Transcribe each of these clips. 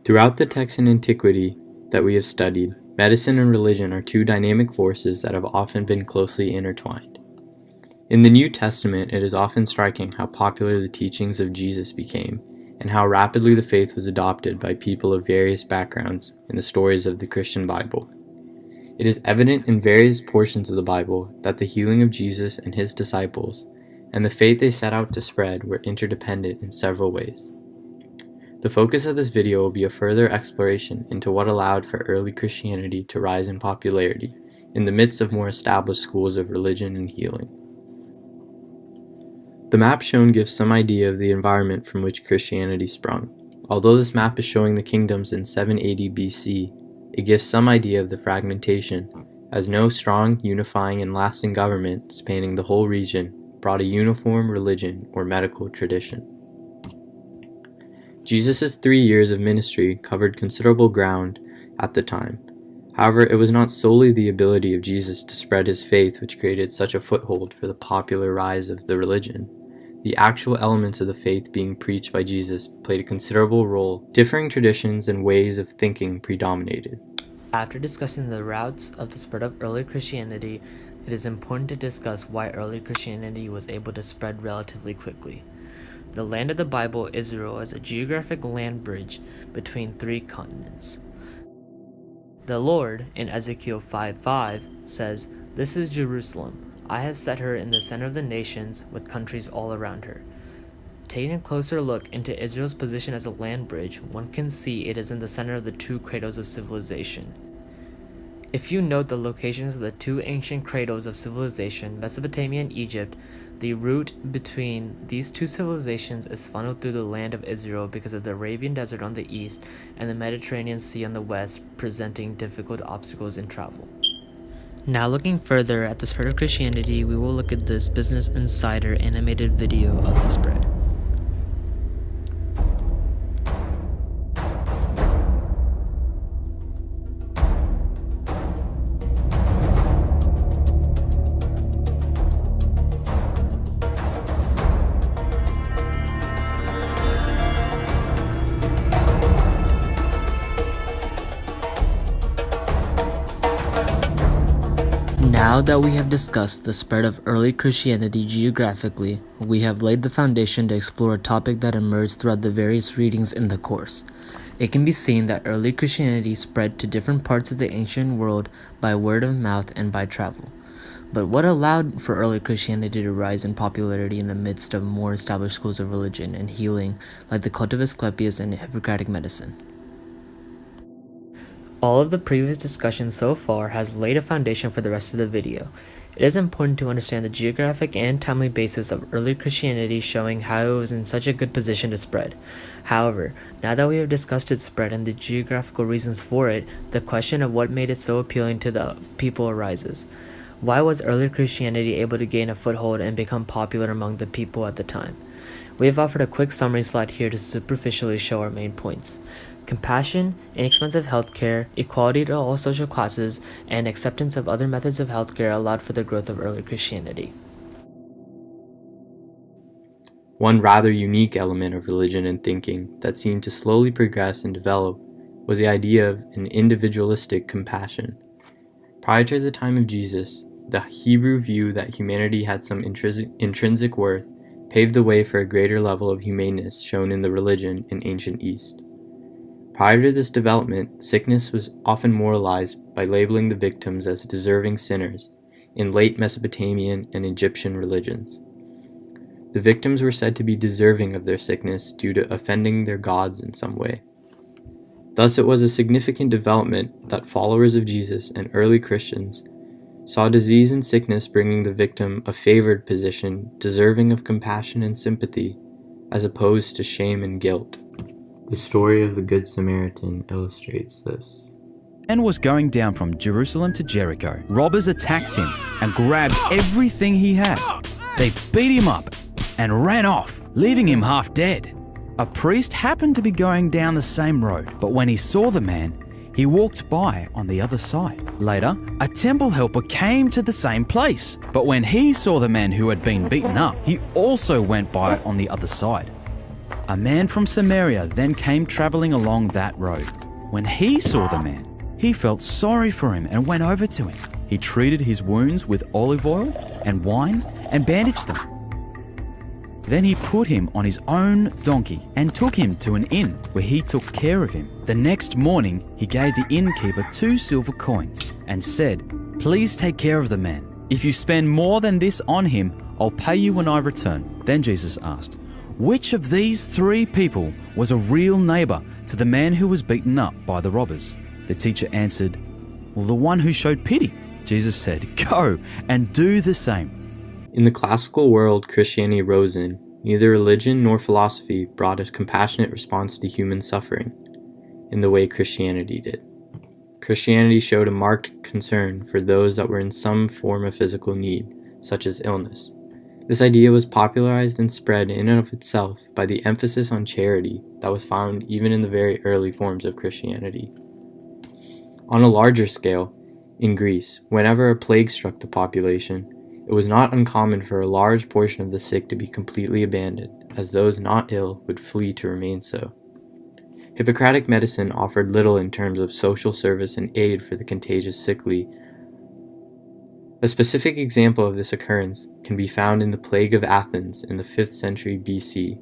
Throughout the texts in antiquity that we have studied, medicine and religion are two dynamic forces that have often been closely intertwined. In the New Testament, it is often striking how popular the teachings of Jesus became, and how rapidly the faith was adopted by people of various backgrounds in the stories of the Christian Bible. It is evident in various portions of the Bible that the healing of Jesus and his disciples, and the faith they set out to spread, were interdependent in several ways. The focus of this video will be a further exploration into what allowed for early Christianity to rise in popularity in the midst of more established schools of religion and healing. The map shown gives some idea of the environment from which Christianity sprung. Although this map is showing the kingdoms in 780 BC, it gives some idea of the fragmentation, as no strong, unifying, and lasting government spanning the whole region brought a uniform religion or medical tradition. Jesus' 3 years of ministry covered considerable ground at the time. However, it was not solely the ability of Jesus to spread his faith which created such a foothold for the popular rise of the religion. The actual elements of the faith being preached by Jesus played a considerable role. Differing traditions and ways of thinking predominated. After discussing the routes of the spread of early Christianity, it is important to discuss why early Christianity was able to spread relatively quickly. The land of the Bible, Israel, is a geographic land bridge between 3 continents. The Lord, in Ezekiel 5:5, says, "This is Jerusalem. I have set her in the center of the nations, with countries all around her." Taking a closer look into Israel's position as a land bridge, one can see it is in the center of the 2 cradles of civilization. If you note the locations of the 2 ancient cradles of civilization, Mesopotamia and Egypt, the route between these 2 civilizations is funneled through the land of Israel because of the Arabian Desert on the east and the Mediterranean Sea on the west, presenting difficult obstacles in travel. Now looking further at the spread of Christianity, we will look at this Business Insider animated video of the spread. Now that we have discussed the spread of early Christianity geographically, we have laid the foundation to explore a topic that emerged throughout the various readings in the course. It can be seen that early Christianity spread to different parts of the ancient world by word of mouth and by travel. But what allowed for early Christianity to rise in popularity in the midst of more established schools of religion and healing like the cult of Asclepius and Hippocratic medicine? All of the previous discussion so far has laid a foundation for the rest of the video. It is important to understand the geographic and timely basis of early Christianity, showing how it was in such a good position to spread. However, now that we have discussed its spread and the geographical reasons for it, the question of what made it so appealing to the people arises. Why was early Christianity able to gain a foothold and become popular among the people at the time? We have offered a quick summary slide here to superficially show our main points. Compassion, inexpensive healthcare, equality to all social classes, and acceptance of other methods of healthcare allowed for the growth of early Christianity. One rather unique element of religion and thinking that seemed to slowly progress and develop was the idea of an individualistic compassion. Prior to the time of Jesus, the Hebrew view that humanity had some intrinsic worth paved the way for a greater level of humaneness shown in the religion in ancient East. Prior to this development, sickness was often moralized by labeling the victims as deserving sinners in late Mesopotamian and Egyptian religions. The victims were said to be deserving of their sickness due to offending their gods in some way. Thus, it was a significant development that followers of Jesus and early Christians saw disease and sickness bringing the victim a favored position, deserving of compassion and sympathy, as opposed to shame and guilt. The story of the Good Samaritan illustrates this. And was going down from Jerusalem to Jericho. Robbers attacked him and grabbed everything he had. They beat him up and ran off, leaving him half dead. A priest happened to be going down the same road, but when he saw the man, he walked by on the other side. Later, a temple helper came to the same place, but when he saw the man who had been beaten up, he also went by on the other side. A man from Samaria then came traveling along that road. When he saw the man, he felt sorry for him and went over to him. He treated his wounds with olive oil and wine and bandaged them. Then he put him on his own donkey and took him to an inn where he took care of him. The next morning, he gave the innkeeper 2 silver coins and said, "Please take care of the man. If you spend more than this on him, I'll pay you when I return." Then Jesus asked, "Which of these 3 people was a real neighbor to the man who was beaten up by the robbers?" The teacher answered, "Well, the one who showed pity." Jesus said, "Go and do the same." In the classical world Christianity rose in, neither religion nor philosophy brought a compassionate response to human suffering in the way Christianity did. Christianity showed a marked concern for those that were in some form of physical need, such as illness. This idea was popularized and spread in and of itself by the emphasis on charity that was found even in the very early forms of Christianity. On a larger scale, in Greece, whenever a plague struck the population, it was not uncommon for a large portion of the sick to be completely abandoned, as those not ill would flee to remain so. Hippocratic medicine offered little in terms of social service and aid for the contagious sickly. A specific example of this occurrence can be found in the plague of Athens in the 5th century BC.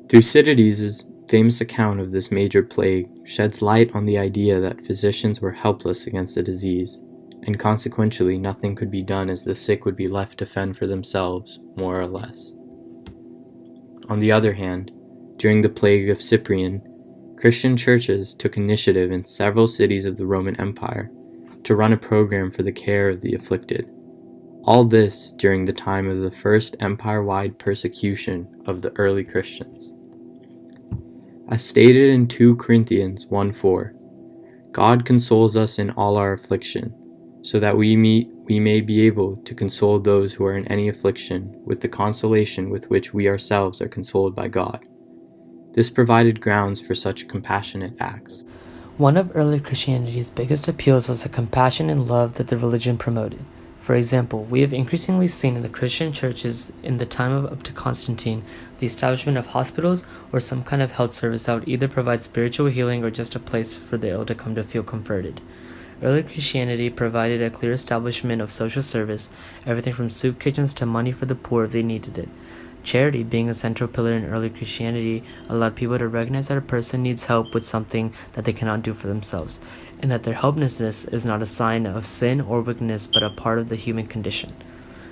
Thucydides' famous account of this major plague sheds light on the idea that physicians were helpless against the disease, and consequently nothing could be done as the sick would be left to fend for themselves, more or less. On the other hand, during the plague of Cyprian, Christian churches took initiative in several cities of the Roman Empire to run a program for the care of the afflicted. All this during the time of the first empire-wide persecution of the early Christians. As stated in 2 Corinthians 1:4, God consoles us in all our affliction, so that we may be able to console those who are in any affliction with the consolation with which we ourselves are consoled by God. This provided grounds for such compassionate acts. One of early Christianity's biggest appeals was the compassion and love that the religion promoted. For example, we have increasingly seen in the Christian churches in the time of up to Constantine the establishment of hospitals or some kind of health service that would either provide spiritual healing or just a place for the ill to come to feel comforted. Early Christianity provided a clear establishment of social service, everything from soup kitchens to money for the poor if they needed it. Charity, being a central pillar in early Christianity, allowed people to recognize that a person needs help with something that they cannot do for themselves, and that their helplessness is not a sign of sin or weakness but a part of the human condition.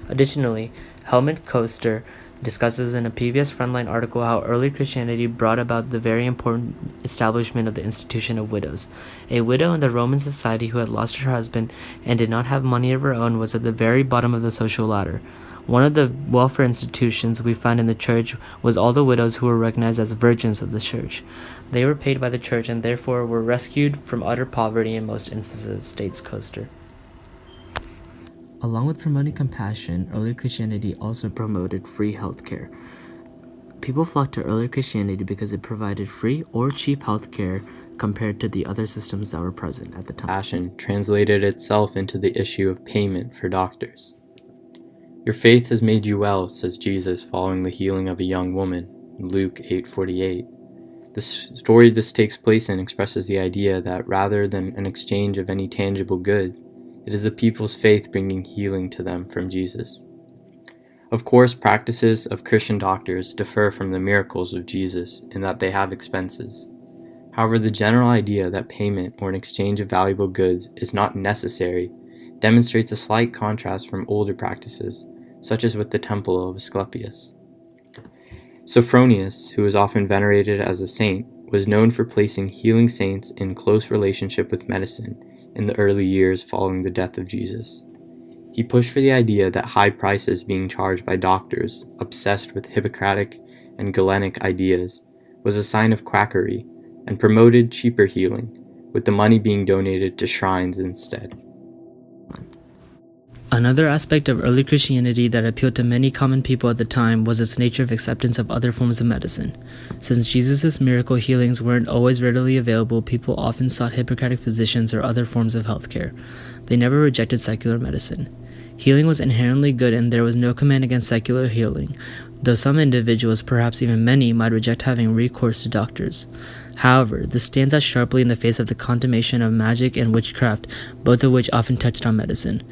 Additionally, Helmut Koester discusses in a PBS Frontline article how early Christianity brought about the very important establishment of the institution of widows. A widow in the Roman society who had lost her husband and did not have money of her own was at the very bottom of the social ladder. One of the welfare institutions we find in the church was all the widows who were recognized as virgins of the church. They were paid by the church and therefore were rescued from utter poverty in most instances, states Koester. Along with promoting compassion, early Christianity also promoted free healthcare. People flocked to early Christianity because it provided free or cheap healthcare compared to the other systems that were present at the time. Compassion translated itself into the issue of payment for doctors. "Your faith has made you well," says Jesus following the healing of a young woman, Luke 8:48. The story this takes place in expresses the idea that rather than an exchange of any tangible goods, it is the people's faith bringing healing to them from Jesus. Of course, practices of Christian doctors differ from the miracles of Jesus in that they have expenses. However, the general idea that payment or an exchange of valuable goods is not necessary demonstrates a slight contrast from older practices, such as with the temple of Asclepius. Sophronius, who is often venerated as a saint, was known for placing healing saints in close relationship with medicine in the early years following the death of Jesus. He pushed for the idea that high prices being charged by doctors, obsessed with Hippocratic and Galenic ideas, was a sign of quackery, and promoted cheaper healing, with the money being donated to shrines instead. Another aspect of early Christianity that appealed to many common people at the time was its nature of acceptance of other forms of medicine. Since Jesus' miracle healings weren't always readily available, people often sought Hippocratic physicians or other forms of healthcare. They never rejected secular medicine. Healing was inherently good and there was no command against secular healing. though some individuals, perhaps even many, might reject having recourse to doctors. However, this stands out sharply in the face of the condemnation of magic and witchcraft, both of which often touched on medicine.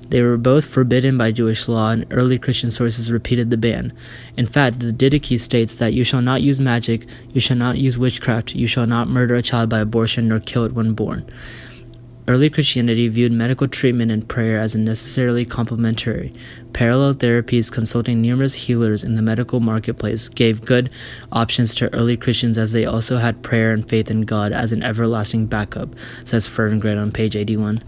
They were both forbidden by Jewish law, and early Christian sources repeated the ban. In fact, the Didache states that you shall not use magic, you shall not use witchcraft, you shall not murder a child by abortion nor kill it when born. Early Christianity viewed medical treatment and prayer as necessarily complementary. Parallel therapies, consulting numerous healers in the medical marketplace, gave good options to early Christians, as they also had prayer and faith in God as an everlasting backup, says Ferngren on page 81.